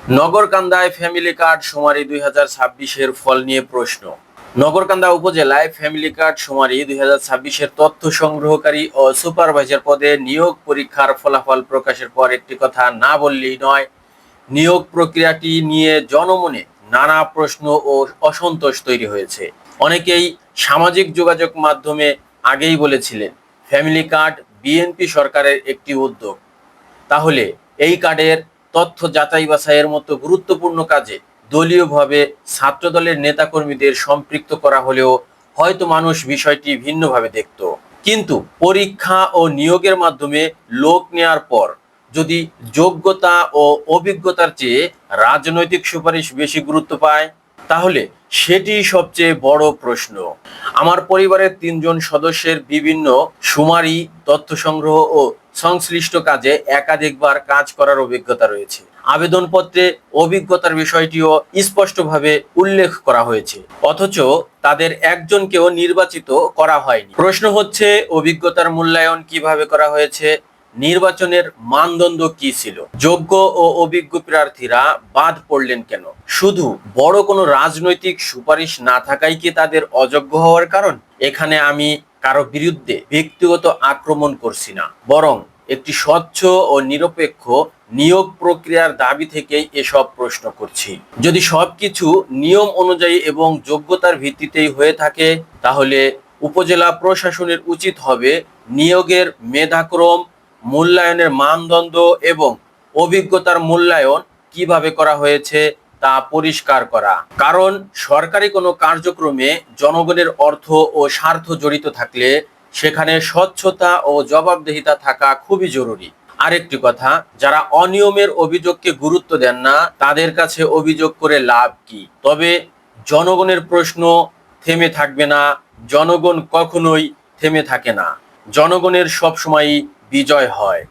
নগরকান্দায় family card শুমারি 2026-এর ফল নিয়ে প্রশ্ন। নগরকান্দা উপজেলায় ফ্যামিলি কার্ড শুমারি 2026-এর তথ্য সংগ্রহকারী ও সুপারভাইজার পদে নিয়োগ পরীক্ষার ফলাফল প্রকাশের পর একটি কথা না বললেই নয়। নিয়োগ প্রক্রিয়াটি নিয়ে জনমনে নানা প্রশ্ন ও অসন্তোষ তৈরি হয়েছে। অনেকেই সামাজিক যোগাযোগ মাধ্যমে আগেই বলেছিলেন ফ্যামিলি কার্ড বিএনপি সরকারের একটি উদ্যোগ। তাহলে এই কার্ডের তথ্য যাচাই বাছাইয়ের মতো গুরুত্বপূর্ণ কাজে দলীয়ভাবে ছাত্রদলের নেতাকর্মীদের সম্পৃক্ত করা হলেও হয়তো মানুষ বিষয়টি ভিন্নভাবে দেখত। কিন্তু পরীক্ষা ও নিয়োগের মাধ্যমে লোক নেয়ার পর যদি যোগ্যতা ও অভিজ্ঞতার চেয়ে রাজনৈতিক সুপারিশ বেশি গুরুত্ব পায়, তাহলে সেটি সবচেয়ে বড় প্রশ্ন। আমার পরিবারের 3 জন সদস্যের বিভিন্ন শুমারি, তথ্য সংগ্রহ ও সংশ্লিষ্ট কাজে একাধিকবার কাজ করার অভিজ্ঞতা রয়েছে। আবেদনপত্রে অভিজ্ঞতার বিষয়টিও স্পষ্টভাবে উল্লেখ করা হয়েছে, অথচ তাদের একজনকেও নির্বাচিত করা হয়নি। প্রশ্ন হচ্ছে, অভিজ্ঞতার মূল্যায়ন কিভাবে করা হয়েছে? নির্বাচনের মানদণ্ড কি ছিল? যোগ্য ও অভিজ্ঞ প্রার্থীরা বাদ পড়লেন কেন? শুধু বড় কোনো রাজনৈতিক সুপারিশ না থাকাই কি তাদের অযোগ্য হওয়ার কারণ? এখানে আমি কারো বিরুদ্ধে ব্যক্তিগত আক্রমণ করছি না, বরং একটি স্বচ্ছ ও নিরপেক্ষ নিয়োগ প্রক্রিয়ার দাবি থেকেই এসব প্রশ্ন করছি। যদি সবকিছু নিয়ম অনুযায়ী এবং যোগ্যতার ভিত্তিতেই হয়ে থাকে, তাহলে উপজেলা প্রশাসনের উচিত হবে নিয়োগের মেধাক্রম, মূল্যায়নের মানদণ্ড এবং অভিজ্ঞতার মূল্যায়ন কিভাবে করা হয়েছে তা পরিষ্কার করা। কারণ সরকারি কোনো কার্যক্রমে জনগণের অর্থ ও স্বার্থ জড়িত থাকলে সেখানে স্বচ্ছতা ও জবাবদিহিতা থাকা খুবই জরুরি। আরেকটি কথা, যারা অনিয়মের অভিযোগকে গুরুত্ব দেন না তাদের কাছে অভিযোগ করে লাভ কি? তবে জনগণের প্রশ্ন থেমে থাকবে না। জনগণ কখনোই থেমে থাকে না। জনগণের সবসময়ই বিজয় হয়।